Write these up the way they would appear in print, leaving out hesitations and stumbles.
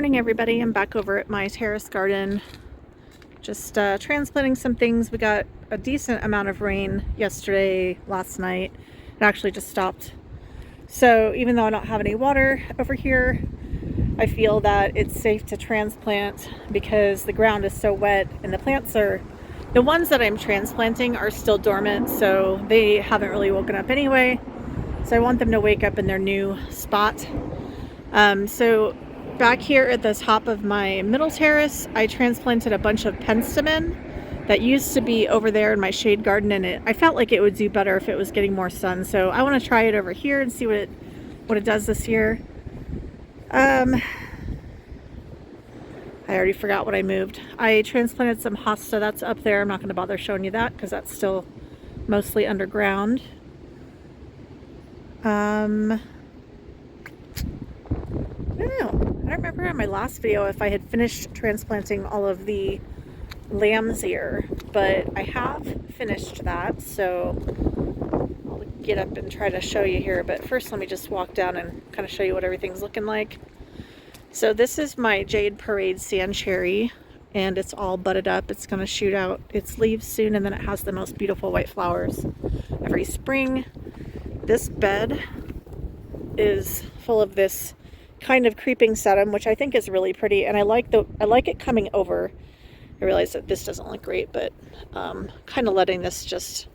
morning, everybody. I'm back over at my terrace garden, just transplanting some things. We got a decent amount of rain yesterday, last night. It actually just stopped. So even though I don't have any water over here, I feel that it's safe to transplant because the ground is so wet and the ones that I'm transplanting are still dormant, so they haven't really woken up anyway. So I want them to wake up in their new spot. So back here at the top of my middle terrace, I transplanted a bunch of penstemon that used to be over there in my shade garden, and I felt like it would do better if it was getting more sun. So I want to try it over here and see what it does this year. I already forgot what I moved. I transplanted some hosta. That's up there. I'm not going to bother showing you that because that's still mostly underground. I don't know. I don't remember in my last video if I had finished transplanting all of the lamb's ear, but I have finished that, so I'll get up and try to show you here. But first, let me just walk down and kind of show you what everything's looking like. So this is my Jade Parade sand cherry, and it's all budded up. It's going to shoot out its leaves soon, and then it has the most beautiful white flowers every spring. This bed is full of this kind of creeping sedum, which I think is really pretty, and I like it coming over. I realize that this doesn't look great, but kind of letting this just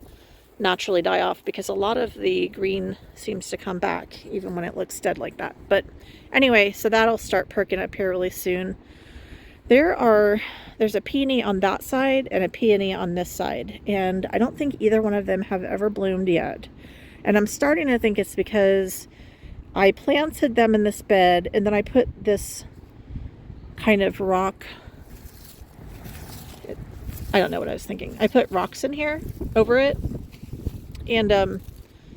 naturally die off because a lot of the green seems to come back even when it looks dead like that. But anyway, so that'll start perking up here really soon. There's a peony on that side and a peony on this side, and I don't think either one of them have ever bloomed yet. And I'm starting to think it's because I planted them in this bed, and then I put this kind of rock, I don't know what I was thinking. I put rocks in here over it, and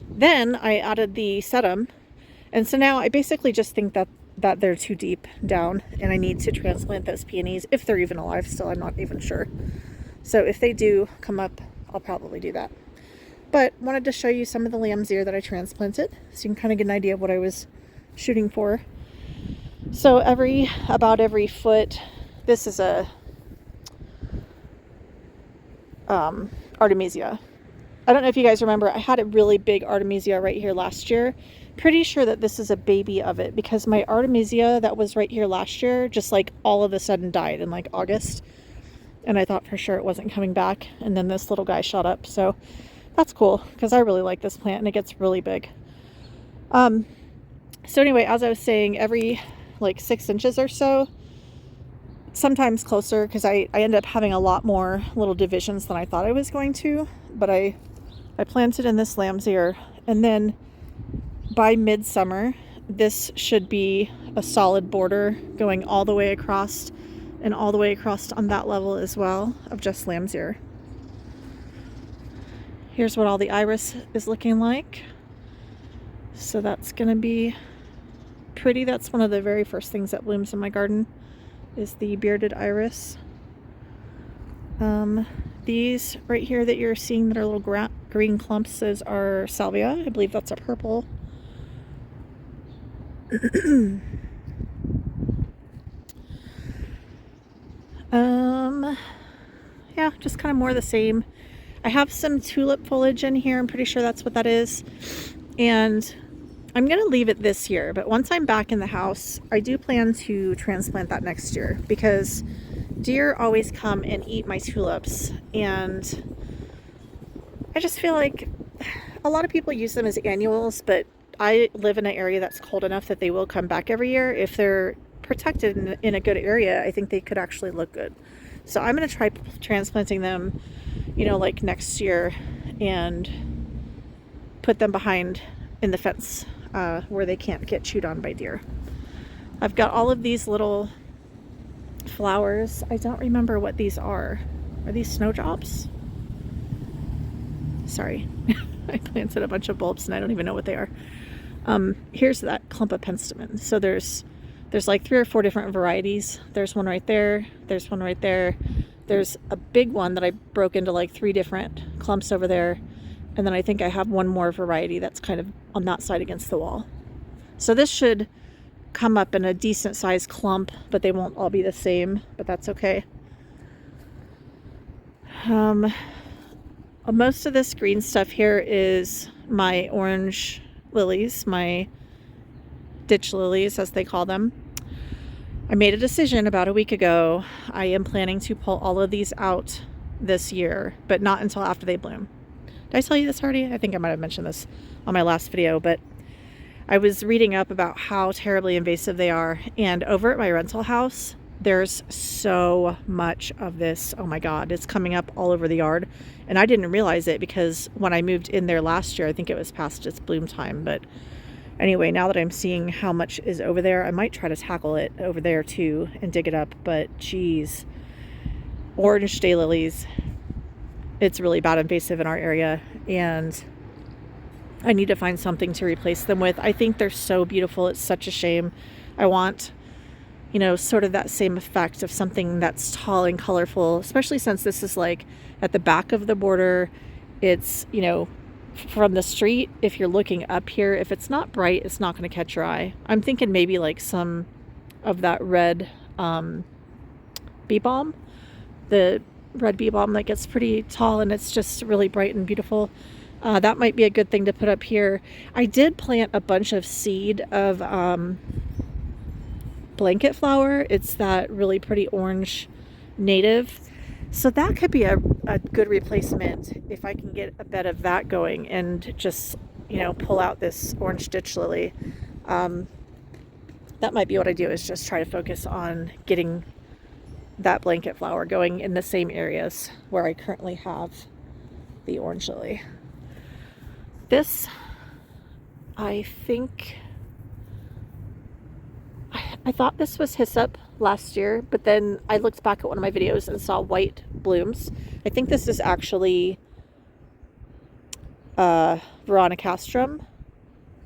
then I added the sedum, and so now I basically just think that they're too deep down, and I need to transplant those peonies, if they're even alive still. I'm not even sure. So if they do come up, I'll probably do that. But wanted to show you some of the lamb's ear that I transplanted, so you can kind of get an idea of what I was shooting for. So about every foot, this is a Artemisia. I don't know if you guys remember, I had a really big Artemisia right here last year. Pretty sure that this is a baby of it because my Artemisia that was right here last year just like all of a sudden died in like August. And I thought for sure it wasn't coming back. And then this little guy shot up. So that's cool because I really like this plant and it gets really big. So anyway, as I was saying, every like 6 inches or so, sometimes closer, because I end up having a lot more little divisions than I thought I was going to. But I planted in this lamb's ear, and then by midsummer, this should be a solid border going all the way across and all the way across on that level as well of just lamb's ear. Here's what all the iris is looking like. So that's going to be pretty. That's one of the very first things that blooms in my garden is the bearded iris. These right here that you're seeing that are little green clumps, those are salvia. I believe that's a purple. Yeah, just kind of more of the same. I have some tulip foliage in here. I'm pretty sure that's what that is. And I'm going to leave it this year, but once I'm back in the house, I do plan to transplant that next year because deer always come and eat my tulips, and I just feel like a lot of people use them as annuals, but I live in an area that's cold enough that they will come back every year. If they're protected in a good area, I think they could actually look good. So I'm going to try transplanting them, you know, like next year, and put them behind in the fence where they can't get chewed on by deer. I've got all of these little flowers. I don't remember what these are. Are these snowdrops? Sorry. I planted a bunch of bulbs and I don't even know what they are. Here's that clump of penstemon. So there's like 3 or 4 different varieties. There's one right there. There's one right there. There's a big one that I broke into like 3 different clumps over there. And then I think I have one more variety that's kind of on that side against the wall. So this should come up in a decent sized clump, but they won't all be the same, but that's okay. Most of this green stuff here is my orange lilies, my ditch lilies as they call them. I made a decision about a week ago. I am planning to pull all of these out this year, but not until after they bloom. Did I tell you this already? I think I might have mentioned this on my last video, but I was reading up about how terribly invasive they are, and over at my rental house, there's so much of this. Oh my God, it's coming up all over the yard. And I didn't realize it because when I moved in there last year, I think it was past its bloom time. But anyway, now that I'm seeing how much is over there, I might try to tackle it over there too and dig it up. But geez, orange daylilies, it's really bad invasive in our area, and I need to find something to replace them with. I think they're so beautiful. It's such a shame. I want, you know, sort of that same effect of something that's tall and colorful, especially since this is like at the back of the border. It's, you know, from the street, if you're looking up here, if it's not bright, it's not going to catch your eye. I'm thinking maybe like some of that red bee balm, the red bee balm that gets pretty tall and it's just really bright and beautiful. That might be a good thing to put up here. I did plant a bunch of seed of blanket flower. It's that really pretty orange native. So that could be a good replacement if I can get a bed of that going and just, you know, pull out this orange ditch lily. That might be what I do, is just try to focus on getting that blanket flower going in the same areas where I currently have the orange lily. This, I think, I thought this was hyssop last year, but then I looked back at one of my videos and saw white blooms. I think this is actually Veronicastrum.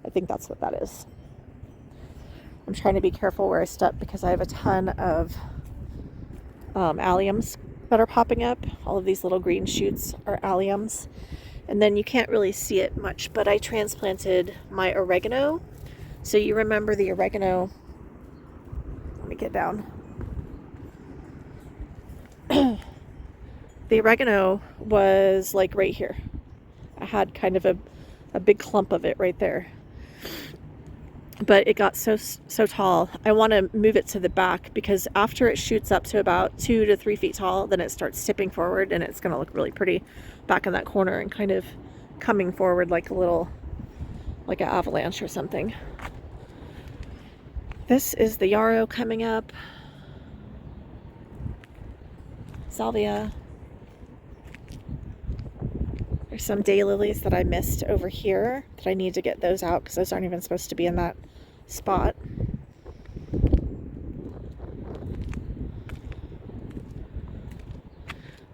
I think that's what that is. I'm trying to be careful where I step because I have a ton of alliums that are popping up. All of these little green shoots are alliums. And then you can't really see it much, but I transplanted my oregano. So you remember the oregano. Let me get down. The oregano was like right here. I had kind of a big clump of it right there. But it got so tall. I want to move it to the back because after it shoots up to about 2 to 3 feet tall, then it starts tipping forward and it's going to look really pretty back in that corner and kind of coming forward like a little, like an avalanche or something. This is the yarrow coming up. Salvia. There's some daylilies that I missed over here that I need to get those out because those aren't even supposed to be in that spot.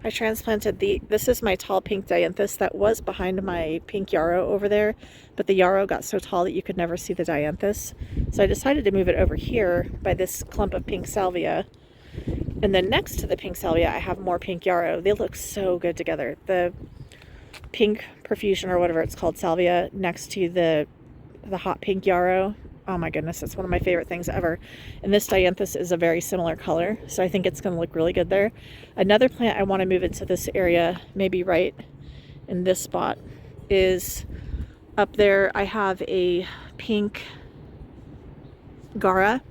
I transplanted this is my tall pink dianthus that was behind my pink yarrow over there, but the yarrow got so tall that you could never see the dianthus. So I decided to move it over here by this clump of pink salvia. And then next to the pink salvia, I have more pink yarrow. They look so good together. The pink profusion or whatever it's called salvia next to the hot pink yarrow. Oh my goodness, it's one of my favorite things ever. And this dianthus is a very similar color, so I think it's going to look really good there. Another plant I want to move into this area, maybe right in this spot, is up there. I have a pink Gara,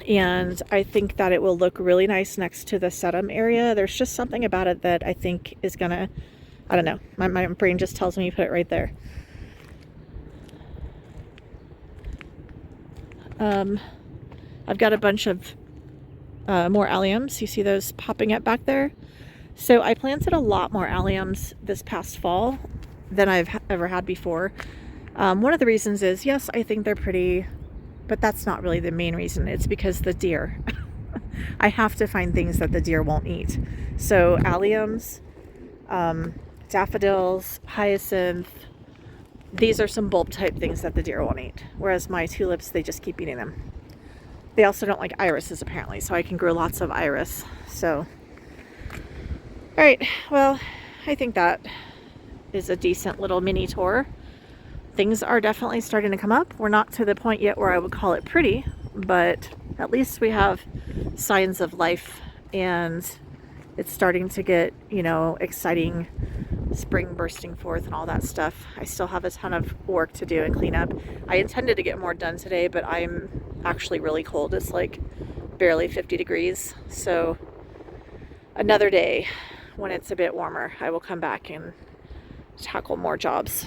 and I think that it will look really nice next to the sedum area. There's just something about it that I think is going to, I don't know, my brain just tells me put it right there. I've got a bunch of more alliums. You see those popping up back there? So I planted a lot more alliums this past fall than I've ever had before. One of the reasons is, yes, I think they're pretty, but that's not really the main reason. It's because the deer. I have to find things that the deer won't eat. So alliums, daffodils, hyacinth, these are some bulb type things that the deer won't eat. Whereas my tulips, they just keep eating them. They also don't like irises apparently, so I can grow lots of iris. So, all right, well, I think that is a decent little mini tour things are definitely starting to come up. We're not to the point yet where I would call it pretty, but at least we have signs of life, and it's starting to get, you know, exciting, spring bursting forth and all that stuff. I still have a ton of work to do and clean up. I intended to get more done today, but I'm actually really cold. It's like barely 50 degrees. So another day when it's a bit warmer, I will come back and tackle more jobs.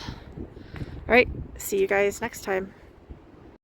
All right, see you guys next time.